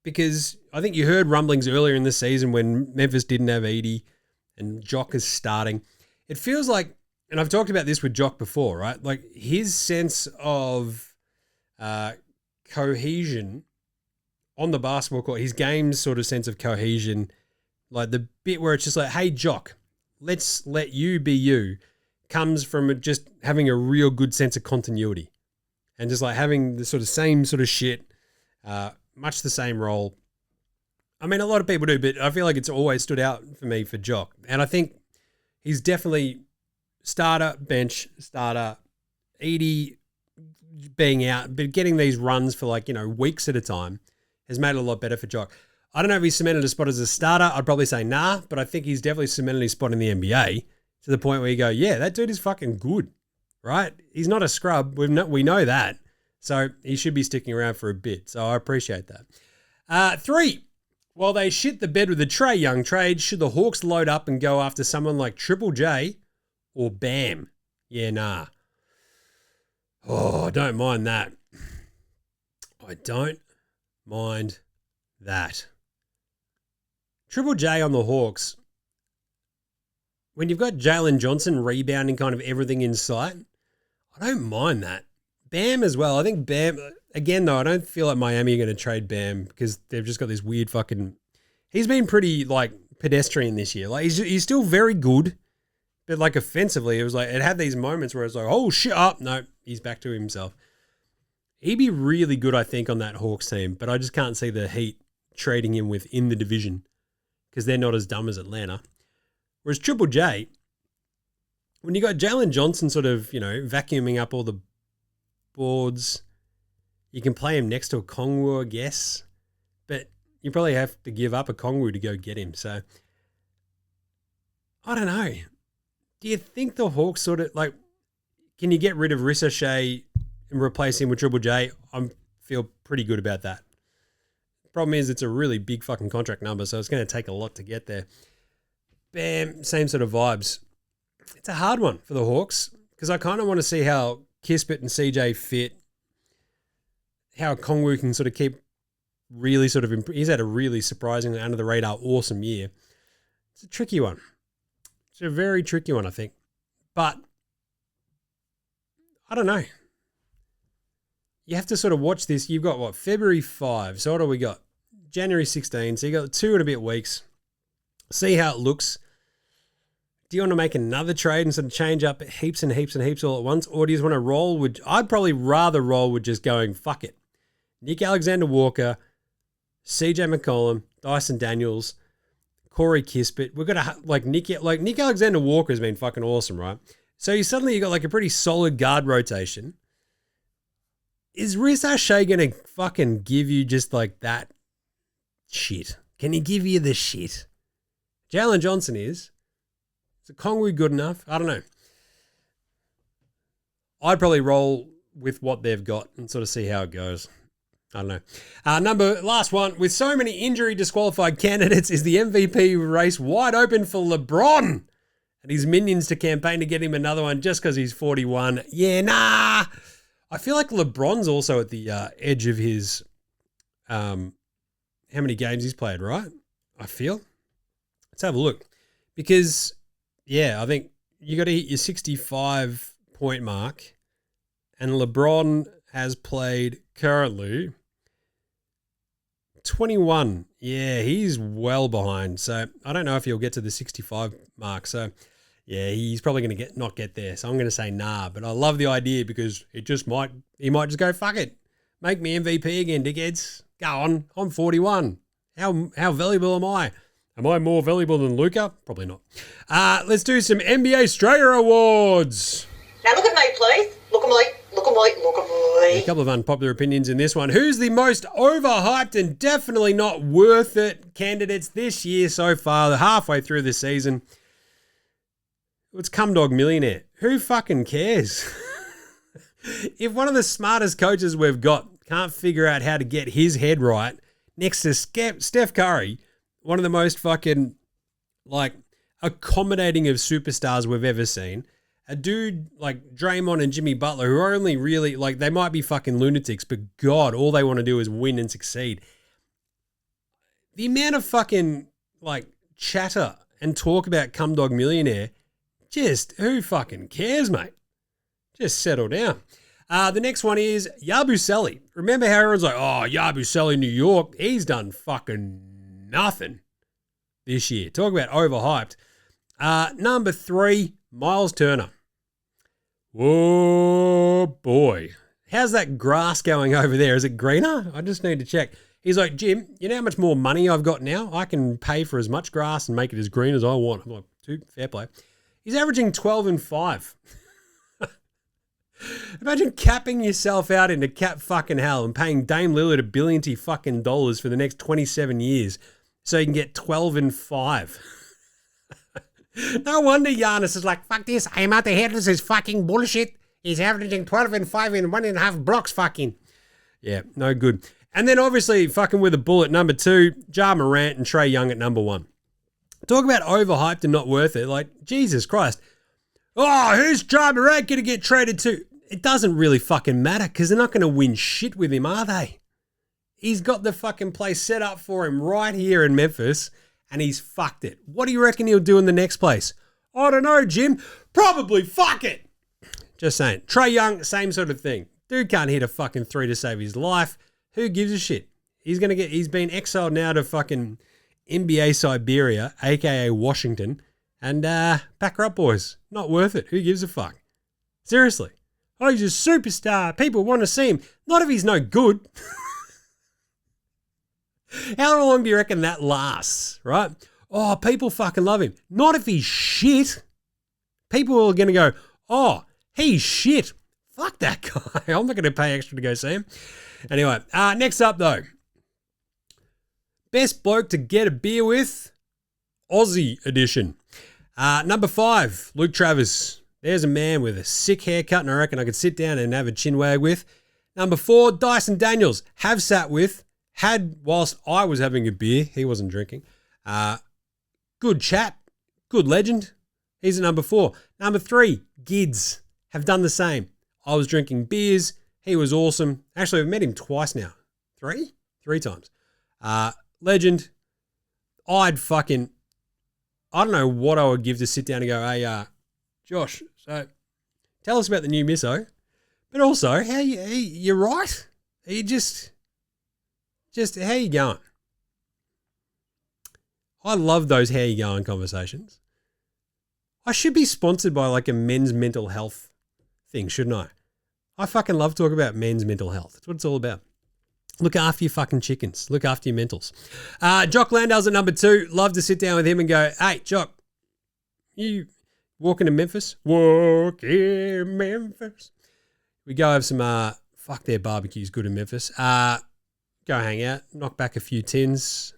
Because I think you heard rumblings earlier in the season when Memphis didn't have Edie and Jock is starting. It feels like, and I've talked about this with Jock before, right? Like his sense of cohesion on the basketball court, his game's sort of sense of cohesion, like the bit where it's just like, hey, Jock, let's let you be you, comes from just having a real good sense of continuity and just like having the sort of same sort of shit, much the same role. I mean, a lot of people do, but I feel like it's always stood out for me for Jock. And I think he's definitely starter, bench, starter, Edie being out, but getting these runs for like, weeks at a time has made it a lot better for Jock. I don't know if he's cemented a spot as a starter. I'd probably say nah, but I think he's definitely cemented his spot in the NBA to the point where you go, yeah, that dude is fucking good, right? He's not a scrub. We know that. So he should be sticking around for a bit. So I appreciate that. 3, while they shit the bed with the Trae Young trade, should the Hawks load up and go after someone like Triple J or Bam? Yeah, nah. Oh, I don't mind that. I don't mind that. Triple J on the Hawks, when you've got Jalen Johnson rebounding kind of everything in sight, I don't mind that. Bam as well. I think Bam, again though, I don't feel like Miami are going to trade Bam because they've just got this weird fucking... He's been pretty like pedestrian this year. Like he's still very good, But like offensively, it was like, it had these moments where it's like, oh shit, up. No, he's back to himself. He'd be really good, I think, on that Hawks team, but I just can't see the Heat trading him within the division because they're not as dumb as Atlanta. Whereas Triple J, when you got Jalen Johnson sort of, vacuuming up all the boards, you can play him next to a Kongwu, I guess, but you probably have to give up a Kongwu to go get him. So, I don't know. Do you think the Hawks sort of, like, can you get rid of Ricochet and replace him with Triple J? I feel pretty good about that. Problem is, it's a really big fucking contract number, so it's going to take a lot to get there. Bam, same sort of vibes. It's a hard one for the Hawks because I kind of want to see how Kispert and CJ fit, how Kongwu can sort of keep really sort of, he's had a really surprisingly under the radar awesome year. It's a tricky one. It's a very tricky one, I think. But I don't know. You have to sort of watch this. You've got what? February 5. So what do we got? January 16. So you got 2 and a bit weeks. See how it looks. Do you want to make another trade and sort of change up heaps and heaps and heaps all at once? Or do you just want to roll with, I'd probably rather roll with just going, fuck it. Nick Alexander-Walker, CJ McCollum, Dyson Daniels, Corey Kispert. We've got to, like Nick Alexander-Walker has been fucking awesome, right? So you got like a pretty solid guard rotation. Is Riz Shea going to fucking give you just like that shit? Can he give you the shit? Jalen Johnson is. Is Kongwu good enough? I don't know. I'd probably roll with what they've got and sort of see how it goes. I don't know. Last one. With so many injury disqualified candidates, is the MVP race wide open for LeBron and his minions to campaign to get him another one just because he's 41? Yeah, nah. I feel like LeBron's also at the edge of his how many games he's played, right? I feel. Let's have a look. Because, yeah, I think you got to hit your 65-point mark. And LeBron has played currently 21. Yeah, he's well behind. So I don't know if he'll get to the 65 mark. So, yeah, he's probably going to not get there. So I'm going to say nah. But I love the idea because he might just go, fuck it. Make me MVP again, dickheads. Go on. I'm 41. How valuable am I? Am I more valuable than Luka? Probably not. Let's do some NBA STRAYA Awards. Now look at me, please. Look at me. Look at me. Look at me. A couple of unpopular opinions in this one. Who's the most overhyped and definitely not worth it candidates this year so far, halfway through the season? It's Cumdog Millionaire. Who fucking cares? If one of the smartest coaches we've got can't figure out how to get his head right next to Steph Curry, one of the most fucking, like, accommodating of superstars we've ever seen. A dude like Draymond and Jimmy Butler, who are only really, like, they might be fucking lunatics, but God, all they want to do is win and succeed. The amount of fucking, like, chatter and talk about Cumdog Millionaire, just, who fucking cares, mate? Just settle down. The next one is Yabusele. Remember how everyone's like, oh, Yabusele, New York. He's done fucking nothing this year. Talk about overhyped. Number 3, Miles Turner. Whoa, boy. How's that grass going over there? Is it greener? I just need to check. He's like, Jim, you know how much more money I've got now? I can pay for as much grass and make it as green as I want. I'm like, dude, fair play. He's averaging 12 and 5. Imagine capping yourself out into cap fucking hell and paying Dame Lillard $1 billion fucking dollars for the next 27 years so you can get 12 and 5. No wonder Giannis is like, fuck this, I'm out of here, this is fucking bullshit. He's averaging 12 and 5 in 1.5 blocks fucking. Yeah, no good. And then obviously fucking with a bullet, number 2, Ja Morant and Trae Young at number 1. Talk about overhyped and not worth it. Like, Jesus Christ. Oh, who's Ja Morant going to get traded to? It doesn't really fucking matter because they're not going to win shit with him, are they? He's got the fucking place set up for him right here in Memphis and he's fucked it. What do you reckon he'll do in the next place? I don't know, Jim. Probably fuck it. Just saying. Trae Young, same sort of thing. Dude can't hit a fucking 3 to save his life. Who gives a shit? He's been exiled now to fucking NBA Siberia, aka Washington, And back her up, boys. Not worth it. Who gives a fuck? Seriously. Oh, he's a superstar. People want to see him. Not if he's no good. How long do you reckon that lasts, right? Oh, people fucking love him. Not if he's shit. People are going to go, oh, he's shit. Fuck that guy. I'm not going to pay extra to go see him. Anyway, next up though. Best bloke to get a beer with, Aussie edition. Number 5, Luke Travers. There's a man with a sick haircut, and I reckon I could sit down and have a chin wag with. Number 4, Dyson Daniels. Have sat with, had whilst I was having a beer. He wasn't drinking. Good chat, good legend. He's at number 4. Number 3, Gids. Have done the same. I was drinking beers. He was awesome. Actually, I've met him twice now. 3? 3 times. Legend. I don't know what I would give to sit down and go, hey, Josh, so tell us about the new misso. But also, you're right. You just how you going? I love those how you going conversations. I should be sponsored by like a men's mental health thing, shouldn't I? I fucking love talking about men's mental health. That's what it's all about. Look after your fucking chickens. Look after your mentals. Jock Landale's at number 2. Love to sit down with him and go, hey, Jock, you walking to Memphis? Walk in Memphis. We go have some, fuck their barbecue's good in Memphis. Go hang out, knock back a few tins,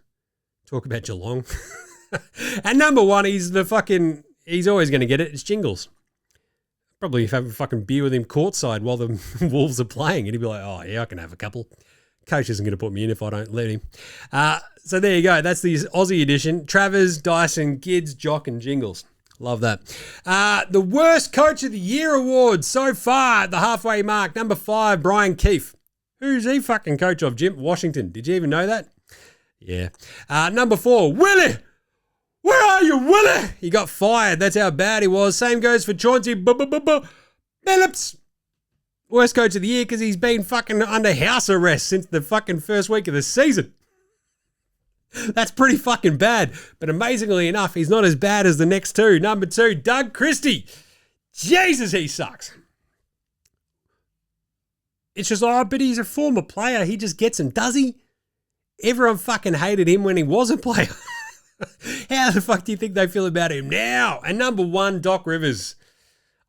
talk about Geelong. And number 1, he's always going to get it. It's Jingles. Probably have a fucking beer with him courtside while the Wolves are playing. And he'd be like, oh, yeah, I can have a couple. Coach isn't going to put me in if I don't let him. So there you go. That's the Aussie edition. Travers, Dyson, Gids, Jock, and Jingles. Love that. The worst coach of the year award so far at the halfway mark. Number 5, Brian Keefe. Who's he fucking coach of? Jim Washington. Did you even know that? Yeah. Number 4, Willie. Where are you, Willie? He got fired. That's how bad he was. Same goes for Chauncey Billups. Worst coach of the year because he's been fucking under house arrest since the fucking first week of the season. That's pretty fucking bad. But amazingly enough, he's not as bad as the next 2. Number 2, Doug Christie. Jesus, he sucks. It's just, oh, but he's a former player. He just gets him, does he? Everyone fucking hated him when he was a player. How the fuck do you think they feel about him now? And number 1, Doc Rivers.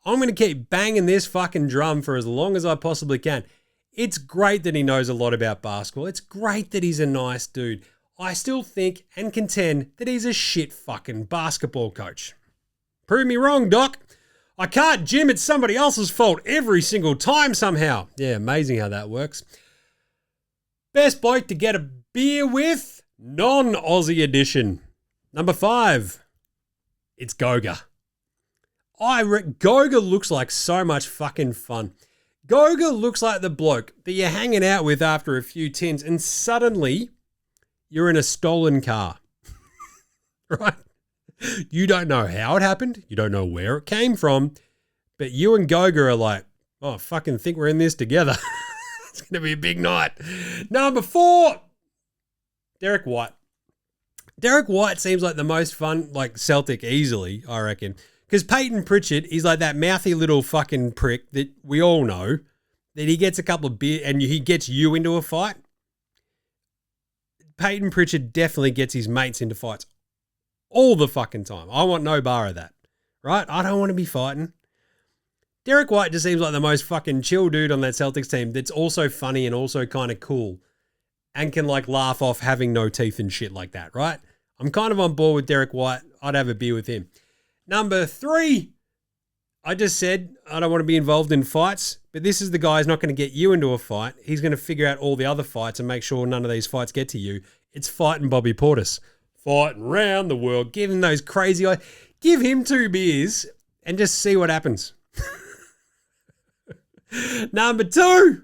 I'm going to keep banging this fucking drum for as long as I possibly can. It's great that he knows a lot about basketball. It's great that he's a nice dude. I still think and contend that he's a shit fucking basketball coach. Prove me wrong, Doc. I can't, Jim. It's somebody else's fault every single time somehow. Yeah, amazing how that works. Best bloke to get a beer with, non-Aussie edition. Number 5, it's Goga. Goga looks like so much fucking fun. Goga looks like the bloke that you're hanging out with after a few tins and suddenly you're in a stolen car. Right? You don't know how it happened. You don't know where it came from. But you and Goga are like, oh, I fucking think we're in this together. It's going to be a big night. Number 4, Derek White. Derek White seems like the most fun, like Celtic easily, I reckon. Because Peyton Pritchard, he's like that mouthy little fucking prick that we all know, that he gets a couple of beer and he gets you into a fight. Peyton Pritchard definitely gets his mates into fights all the fucking time. I want no bar of that, right? I don't want to be fighting. Derek White just seems like the most fucking chill dude on that Celtics team that's also funny and also kind of cool and can like laugh off having no teeth and shit like that, right? I'm kind of on board with Derek White. I'd have a beer with him. Number 3, I just said I don't want to be involved in fights, but this is the guy who's not going to get you into a fight. He's going to figure out all the other fights and make sure none of these fights get to you. It's fighting Bobby Portis. Fighting around the world. Give him those crazy eyes. Give him 2 beers and just see what happens. Number 2,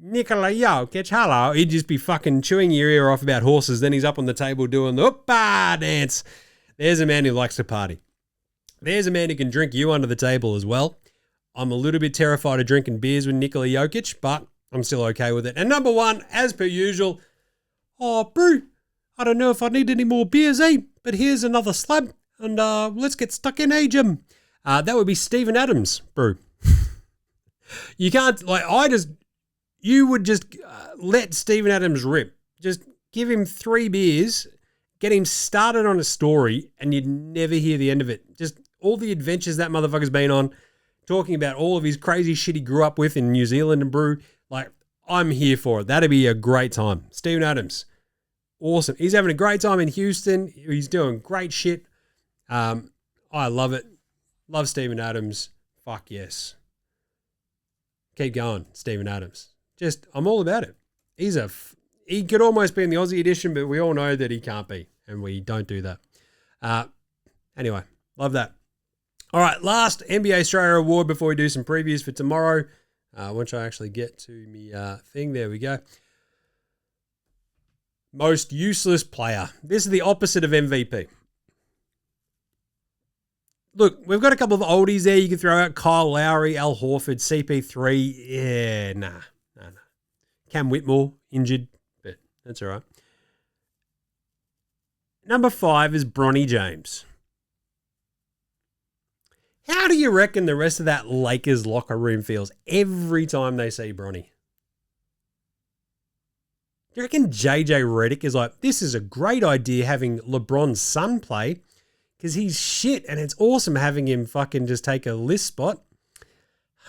Nicola Jokic. Hello. He'd just be fucking chewing your ear off about horses. Then he's up on the table doing the Opa dance. There's a man who likes to party. There's a man who can drink you under the table as well. I'm a little bit terrified of drinking beers with Nikola Jokic, but I'm still okay with it. And number 1, as per usual, oh, bro, I don't know if I need any more beers, but here's another slab. and let's get stuck in Agem. That would be Steven Adams, bro. You can't, you would just let Steven Adams rip. Just give him 3 beers, get him started on a story, and you'd never hear the end of it. Just all the adventures that motherfucker's been on, talking about all of his crazy shit he grew up with in New Zealand and brew. Like, I'm here for it. That'd be a great time. Steven Adams, awesome. He's having a great time in Houston. He's doing great shit. I love it. Love Steven Adams. Fuck yes. Keep going, Steven Adams. I'm all about it. He could almost be in the Aussie edition, but we all know that he can't be, and we don't do that. Anyway, love that. All right, last NBA Australia award before we do some previews for tomorrow. Once I actually get to me thing, there we go. Most useless player. This is the opposite of MVP. Look, we've got a couple of oldies there. You can throw out Kyle Lowry, Al Horford, CP3. Yeah, nah. Cam Whitmore, injured, but that's all right. Number 5 is Bronny James. How do you reckon the rest of that Lakers locker room feels every time they see Bronny? Do you reckon JJ Redick is like, this is a great idea having LeBron's son play because he's shit and it's awesome having him fucking just take a list spot?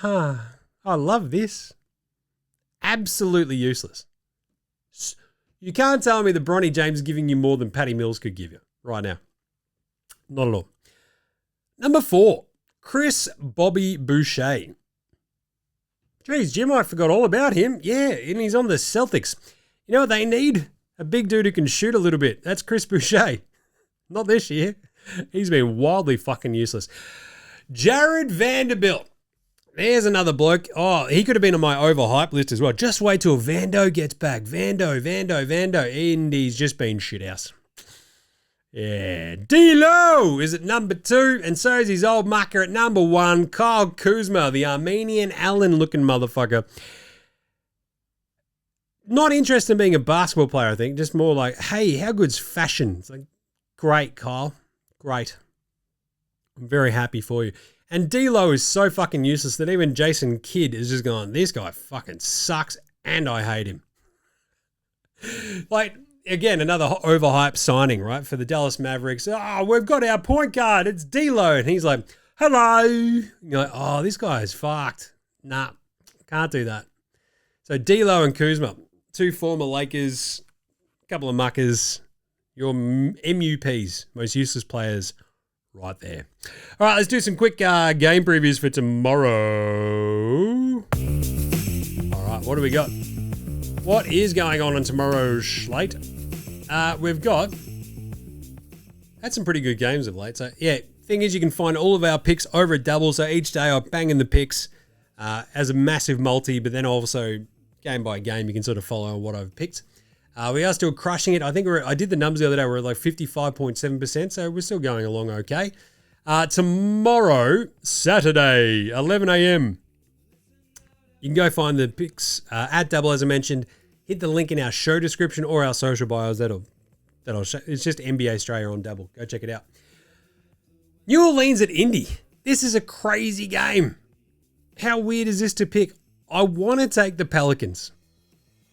I love this. Absolutely useless. You can't tell me that Bronny James is giving you more than Patty Mills could give you right now. Not at all. Number 4. Chris Bobby Boucher. Jeez, Jim, I forgot all about him. Yeah, and he's on the Celtics. You know what they need? A big dude who can shoot a little bit. That's Chris Boucher. Not this year. He's been wildly fucking useless. Jared Vanderbilt. There's another bloke. Oh, he could have been on my overhype list as well. Just wait till Vando gets back. Vando. And he's just been shithouse. Yeah, D-Lo is at number 2, and so is his old mucker at number 1, Kyle Kuzma, the Armenian Allen-looking motherfucker. Not interested in being a basketball player, I think. Just more like, hey, how good's fashion? It's like, great, Kyle. Great. I'm very happy for you. And D-Lo is so fucking useless that even Jason Kidd is just going, this guy fucking sucks, and I hate him. Like, again, another overhyped signing, right, for the Dallas Mavericks. Oh, we've got our point guard. It's D-Lo. And he's like, hello. And you're like, oh, this guy is fucked. Nah, can't do that. So D-Lo and Kuzma, 2 former Lakers, a couple of muckers, your MUPs, most useless players, right there. All right, let's do some quick game previews for tomorrow. All right, what do we got? What is going on tomorrow's slate? We've had some pretty good games of late. So, yeah, thing is you can find all of our picks over at Double. So each day I bang in the picks as a massive multi, but then also game by game you can sort of follow what I've picked. We are still crushing it. I think I did the numbers the other day. We're at like 55.7%, so we're still going along okay. Tomorrow, Saturday, 11 a.m., you can go find the picks at Double, as I mentioned. Hit the link in our show description or our social bios. That'll show. It's just NBA Australia on Double. Go check it out. New Orleans at Indy. This is a crazy game. How weird is this to pick? I want to take the Pelicans,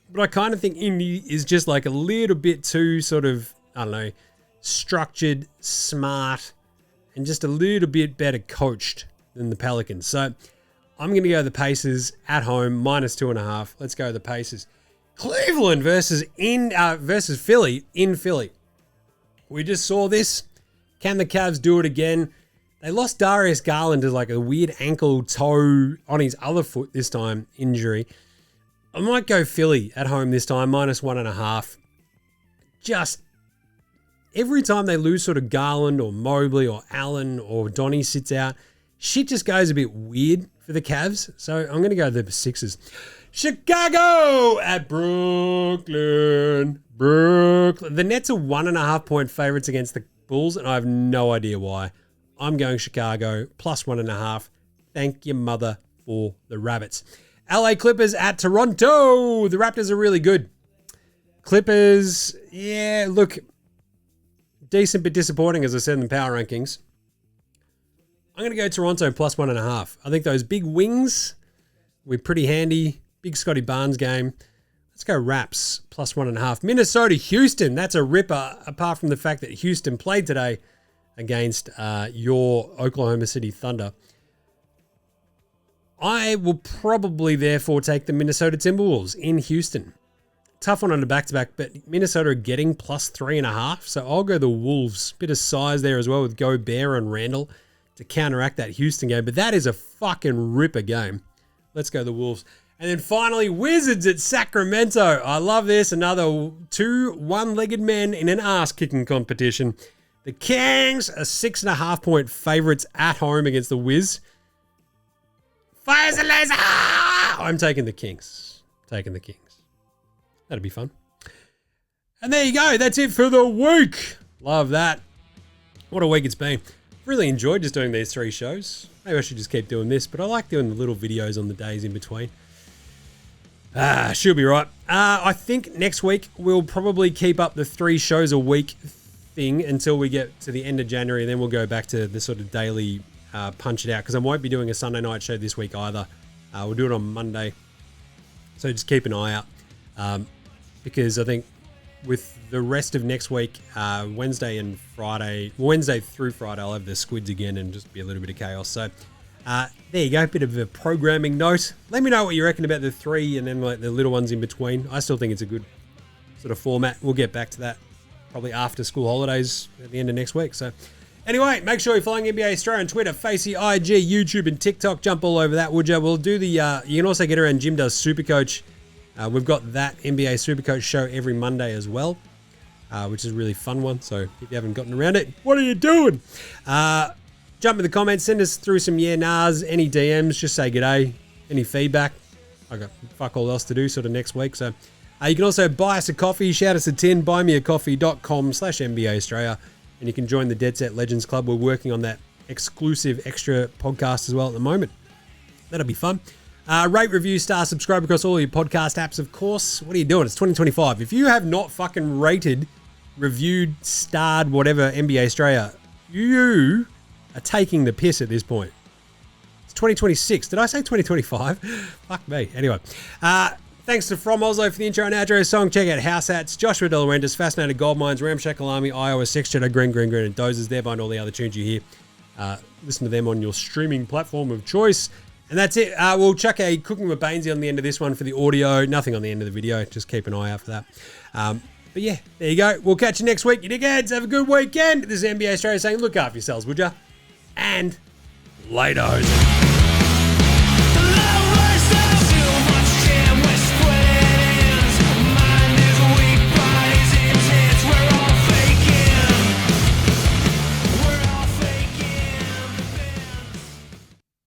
but I kind of think Indy is just like a little bit too sort of, I don't know, structured, smart, and just a little bit better coached than the Pelicans. So I'm going to go the Pacers at home, -2.5. Let's go the Pacers. Cleveland versus Philly in Philly. We just saw this. Can the Cavs do it again? They lost Darius Garland to like a weird ankle toe on his other foot this time, injury. I might go Philly at home this time, -1.5. Just every time they lose sort of Garland or Mobley or Allen or Donnie sits out, shit just goes a bit weird for the Cavs. So I'm going to go the Sixers. Chicago at Brooklyn. The Nets are 1.5 point favorites against the Bulls, and I have no idea why. I'm going Chicago, +1.5. Thank your mother for the Rabbits. LA Clippers at Toronto. The Raptors are really good. Clippers, yeah, look, decent but disappointing, as I said in the power rankings. I'm going to go Toronto plus 1.5. I think those big wings were pretty handy. Big Scotty Barnes game. Let's go Raps plus 1.5. Minnesota, Houston. That's a ripper, apart from the fact that Houston played today against your Oklahoma City Thunder. I will probably, therefore, take the Minnesota Timberwolves in Houston. Tough one on the back-to-back, but Minnesota are getting plus 3.5, so I'll go the Wolves. Bit of size there as well with Gobert and Randall to counteract that Houston game, but that is a fucking ripper game. Let's go the Wolves. And then finally, Wizards at Sacramento. I love this. Another two one-legged men in an ass-kicking competition. The Kings are 6.5-point favorites at home against the Wiz. Fires a laser! I'm taking the Kings. Taking the Kings. That'd be fun. And there you go. That's it for the week. Love that. What a week it's been. Really enjoyed just doing these 3 shows. Maybe I should just keep doing this, but I like doing the little videos on the days in between. She'll be right. I think next week we'll probably keep up the 3 shows a week thing until we get to the end of January, and then we'll go back to the sort of daily punch it out, because I won't be doing a Sunday night show this week either. We'll do it on Monday. So just keep an eye out, because I think with the rest of next week, Wednesday through Friday, I'll have the squids again and just be a little bit of chaos. So there you go, bit of a programming note. Let me know what you reckon about the 3 and then like the little ones in between. I still think it's a good sort of format. We'll get back to that probably after school holidays at the end of next week. So anyway, make sure you're following NBA Australia on Twitter, Facey, IG, YouTube, and TikTok. Jump all over that, would you? We'll do the, you can also get around Jim Does Supercoach. We've got that NBA Supercoach show every Monday as well, which is a really fun one. So if you haven't gotten around it, what are you doing? Jump in the comments, send us through some nahs, any DMs, just say g'day, any feedback. I got fuck all else to do sort of next week. So you can also buy us a coffee, shout us a tin, buymeacoffee.com/NBA Australia, and you can join the Dead Set Legends Club. We're working on that exclusive extra podcast as well at the moment. That'll be fun. Rate, review, star, subscribe across all your podcast apps, of course. What are you doing? It's 2025. If you have not fucking rated, reviewed, starred, whatever NBA Australia, you are taking the piss at this point. It's 2026. Did I say 2025? Fuck me. Anyway, thanks to From Oslo for the intro and outro song. Check out House Hats, Joshua De Laurentiis, Fascinated Gold Mines, Ramshackle Army, Iowa, Sex Shadow, Green, and Dozers. There behind all the other tunes you hear. Listen to them on your streaming platform of choice. And that's it. We'll chuck a Cooking with Bainesy on the end of this one for the audio. Nothing on the end of the video. Just keep an eye out for that. But yeah, there you go. We'll catch you next week, you dickheads. Have a good weekend. This is NBA Australia saying look after yourselves, would ya? And later.